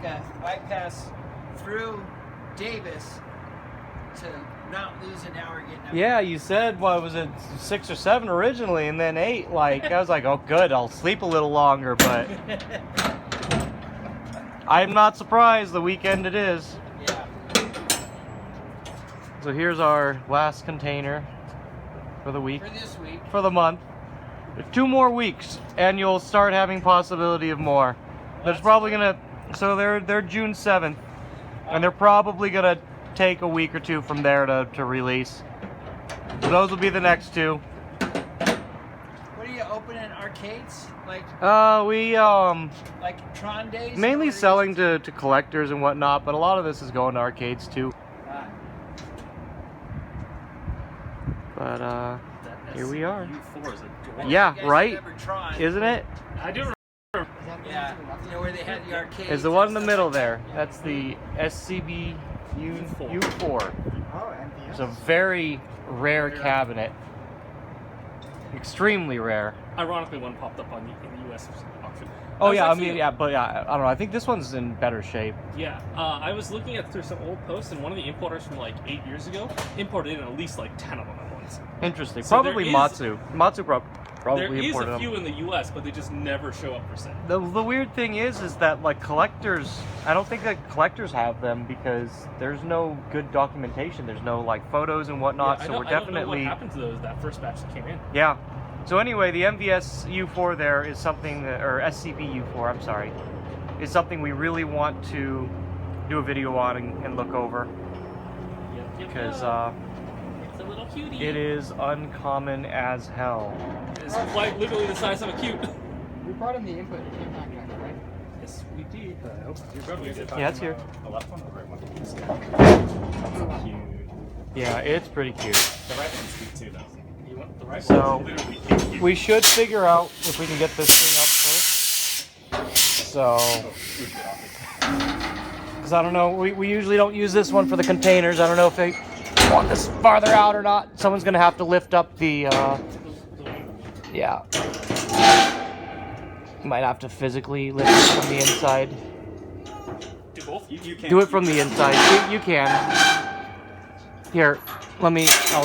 take a bypass through Davis to not lose an hour getting up. Yeah, you said, what was it, 6 or 7 originally, and then 8. Like, I was like, oh, good, I'll sleep a little longer, but I'm not surprised. The weekend it is. Yeah. So here's our last container for the week. For this week. For the month. 2 more weeks, and you'll start having possibility of more. There's probably gonna, so they're June 7th, and they're probably gonna take a week or 2 from there to release. So those will be the next 2. What are you opening arcades? Like like Tron days? mainly selling to collectors and whatnot, but a lot of this is going to arcades too. But here we are. SCB-U4 is adorable. Yeah, You guys right? remember Tron? Isn't it? I do remember. Yeah, you know where they had the arcades. It's the one in the middle there. That's the SCB-U4. Oh, and It's a very rare cabinet. Extremely rare. Ironically, one popped up in the US auction. Oh I was yeah, actually- I mean, yeah, but yeah, I don't know. I think this one's in better shape. Yeah, I was looking through some old posts, and one of the importers from like 8 years ago imported in at least like 10 of them at once. Interesting. So Probably there is- Matsu. Matsu probably There is imported a them. few in the US, but they just never show up for sale. The weird thing is that like collectors, I don't think that collectors have them because there's no good documentation. There's no like photos and whatnot. Yeah, So I we're don't know definitely what happened to those that first batch that came in. yeah. So anyway, the MVS-U4 there is something that, or SCB-U4, I'm sorry, is something we really want to do a video on and look over because it's a little cutie. it is uncommon as hell. It's quite literally the size of a cute. we brought in the input impact driver, right? Yes, we did. I hope you're good. We did. Yeah, it's here. The left one or the right one? Cute. Yeah, it's pretty cute. The right one's cute too, though. You want the right So, one's literally cute. we should figure out if we can get this thing up first. So, because I don't know, we usually don't use this one for the containers. I don't know if they want this farther out or not. Someone's gonna have to lift up the, yeah. Might have to physically lift it from the inside. Do both? You can. Do it from the inside. You can. Here, I'll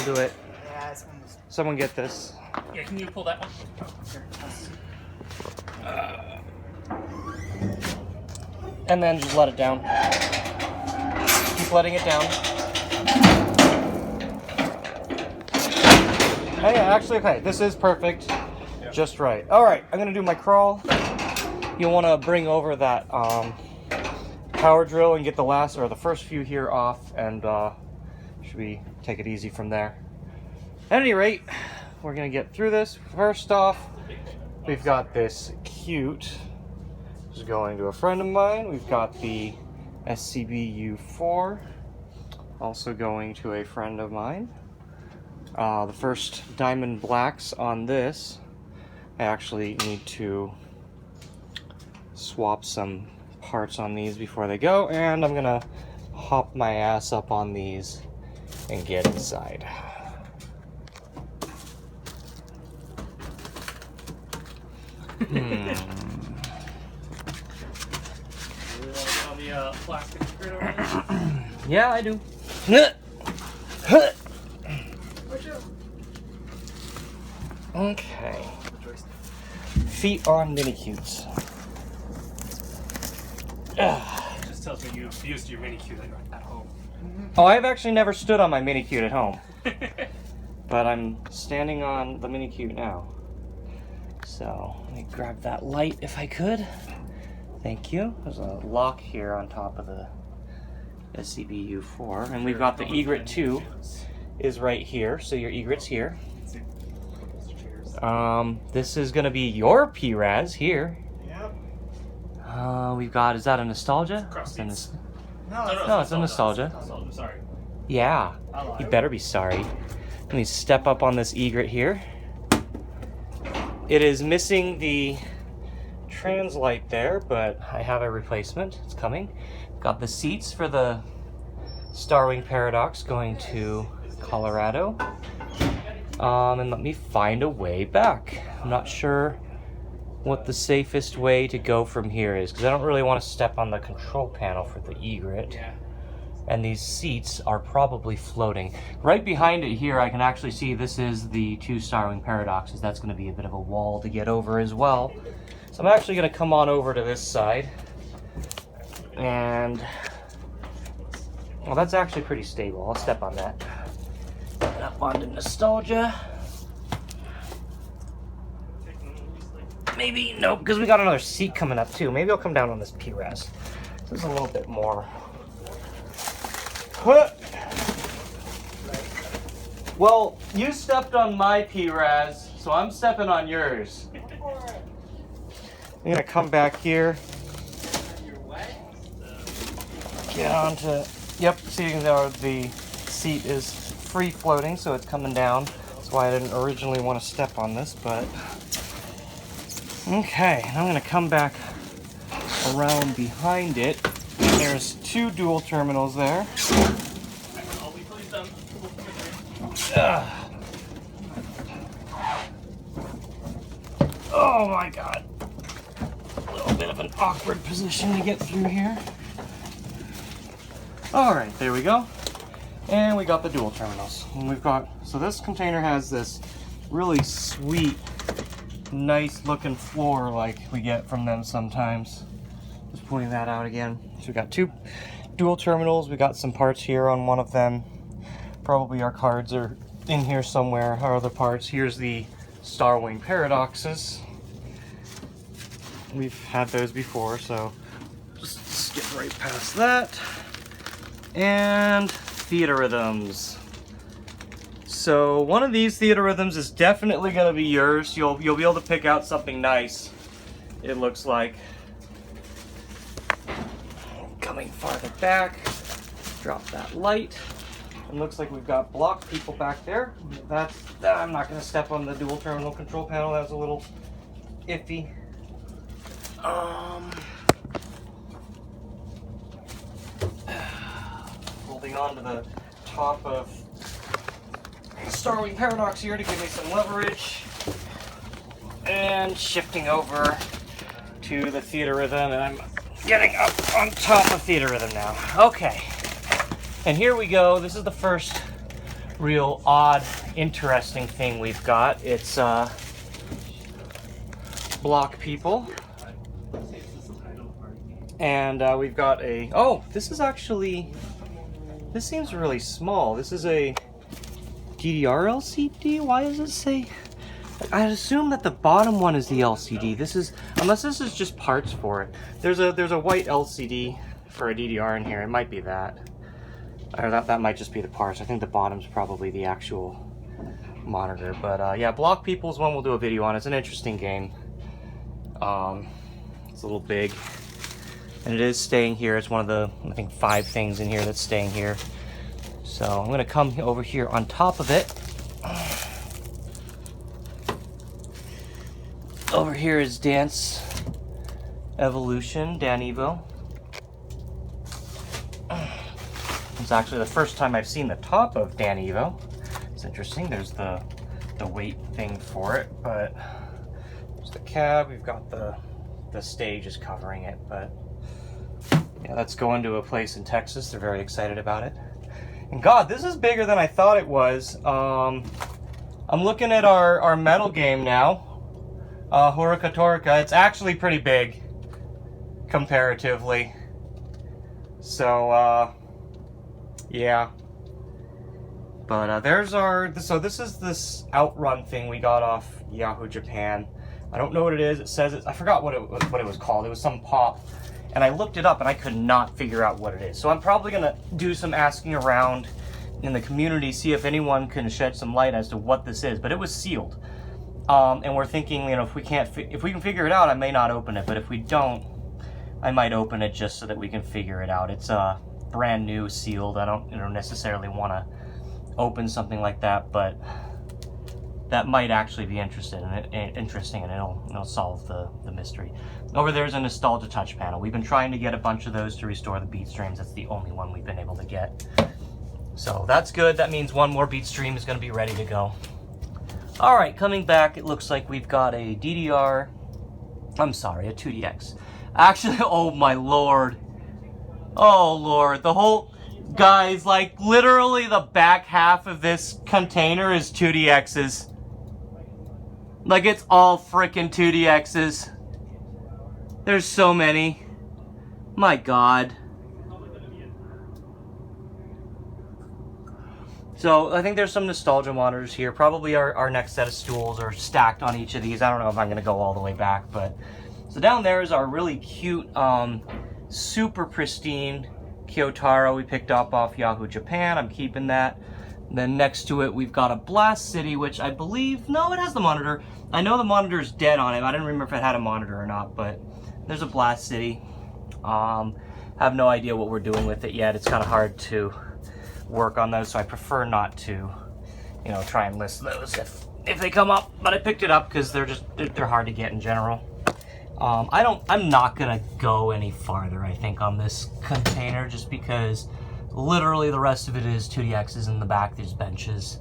do it. Yeah, it's almost. Someone get this. Yeah, can you pull that one? And then just let it down. Keep letting it down. Oh yeah, actually, okay, this is perfect. Just right. All right, I'm gonna do my crawl. You'll want to bring over that power drill and get the last or the first few here off, and should we take it easy from there. At any rate, we're gonna get through this. First off, we've got this cute. This is going to a friend of mine. We've got the SCB-U4, also going to a friend of mine. The first diamond blacks on this, I actually need to swap some parts on these before they go, and I'm gonna hop my ass up on these and get inside. On the plastic grid over there? Yeah, I do. Okay. Feet on mini cutes. It just tells me you've used your mini cute at home. Oh, I've actually never stood on my mini cute at home. But I'm standing on the mini cute now. So, let me grab that light if I could. Thank you. There's a lock here on top of the SCB-U4. And we've got the egret 2 is right here. So your egret's here. This is gonna be your PRAS here. Yep. We've got, is that a nostalgia? Cross It's a No, No, it's a nostalgia. Sorry. Yeah, I lied. you better be sorry. Let me step up on this egret here. It is missing the trans light there, but I have a replacement. It's coming. Got the seats for the Starwing Paradox going to Colorado. And let me find a way back. I'm not sure what the safest way to go from here is, because I don't really want to step on the control panel for the egret. Yeah. And these seats are probably floating. Right behind it here, I can actually see this is the 2 Starwing Paradoxes. That's going to be a bit of a wall to get over as well. So I'm actually going to come on over to this side. And, well, that's actually pretty stable. I'll step on that. And up onto Nostalgia. Maybe, nope, because we got another seat coming up too. Maybe I'll come down on this P-Res. This is a little bit more. Well, you stepped on my P-Res, so I'm stepping on yours. I'm gonna come back here. Get onto, yep, see the seat is free floating, so it's coming down. That's why I didn't originally want to step on this, but okay, and I'm gonna come back around behind it. There's 2 dual terminals there. Oh my god. A little bit of an awkward position to get through here. Alright, there we go. And we got the dual terminals. And we've got, so this container has this really sweet, nice looking floor like we get from them sometimes. Just pointing that out again. So we got 2 dual terminals. We got some parts here on one of them. Probably our cards are in here somewhere, our other parts. Here's the Starwing Paradoxes. We've had those before, so just skip right past that. And Theatrhythms. So one of these Theatrhythms is definitely going to be yours. You'll be able to pick out something nice, it looks like. Coming farther back, drop that light. It looks like we've got block people back there. I'm not going to step on the dual terminal control panel. That's a little iffy. Holding on to the top of Starwing Paradox here to give me some leverage. And shifting over to the Theatrhythm, and I'm getting up on top of Theatrhythm now. Okay. And here we go. This is the first real odd, interesting thing we've got. It's block people. And we've got a, oh, this is actually, this seems really small. This is a DDR LCD. Why does it say, I assume that the bottom one is the LCD. This is, unless this is just parts for it. There's a white LCD for a DDR in here. It might be that. Or that might just be the parts. I think the bottom's probably the actual monitor. But yeah, Block People's one we'll do a video on. It's an interesting game. It's a little big. And it is staying here. It's one of the, I think, 5 things in here that's staying here. So I'm going to come over here on top of it. Over here is Dance Evolution, Dan Evo. It's actually the first time I've seen the top of Dan Evo. It's interesting. There's the weight thing for it, but there's the cab. We've got the stage is covering it, but yeah, that's going to a place in Texas. They're very excited about it. And God, this is bigger than I thought it was. I'm looking at our metal game now. Horuka Toruka. It's actually pretty big comparatively. So yeah. But there's our, so this is this Outrun thing we got off Yahoo Japan. I don't know what it is. It says I forgot what it was called. It was some pop. And I looked it up and I could not figure out what it is. So I'm probably gonna do some asking around in the community, see if anyone can shed some light as to what this is. But it was sealed. And we're thinking, you know, if we can figure it out, I may not open it. But if we don't, I might open it just so that we can figure it out. It's brand new, sealed. I don't necessarily want to open something like that, but that might actually be interesting, and it'll solve the mystery. Over there's a Nostalgia Touch panel. We've been trying to get a bunch of those to restore the beat streams. That's the only one we've been able to get. So that's good. That means one more beat stream is going to be ready to go. All right, coming back, it looks like we've got a DDR I'm sorry, a 2DX. Actually, oh my lord. Oh lord, the whole, guys, like literally the back half of this container is 2DXs. Like it's all freaking 2DXs. There's so many. My god. So I think there's some nostalgia monitors here. Probably our next set of stools are stacked on each of these. I don't know if I'm gonna go all the way back, but so down there is our really cute, super pristine Kyotaro we picked up off Yahoo Japan. I'm keeping that. And then next to it, we've got a Blast City, which I believe, no, it has the monitor. I know the monitor's dead on it. I didn't remember if it had a monitor or not, but there's a Blast City. Have no idea what we're doing with it yet. It's kind of hard to work on those, so I prefer not to, you know, try and list those if they come up. But I picked it up because they're hard to get in general. I'm not gonna go any farther, I think, on this container, just because literally the rest of it is 2DXs. In the back there's benches.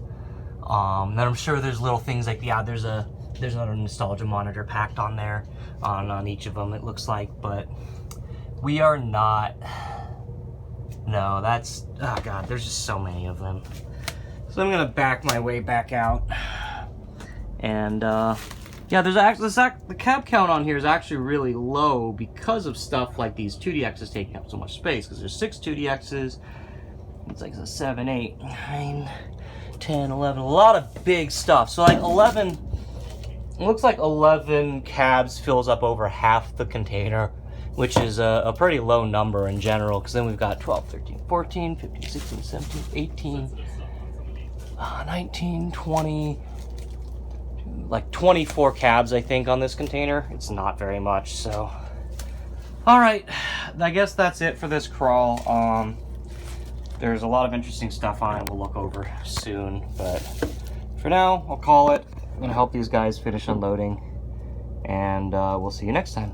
Then I'm sure there's little things like, yeah, there's another nostalgia monitor packed on there on each of them, it looks like, but we are not. No, that's, oh god, there's just so many of them. So I'm gonna back my way back out. And yeah, there's actually, the cab count on here is actually really low because of stuff like these 2DXs taking up so much space, because there's 6 2DXs. It's like a 7, 8, 9, 10, 11, a lot of big stuff. So like 11, it looks like 11 cabs fills up over half the container, which is a pretty low number in general, because then we've got 12, 13, 14, 15, 16, 17, 18, 19, 20, like 24 cabs, I think, on this container. It's not very much, so. All right, I guess that's it for this crawl. There's a lot of interesting stuff on it we'll look over soon, but for now, I'll call it. I'm gonna help these guys finish unloading, and we'll see you next time.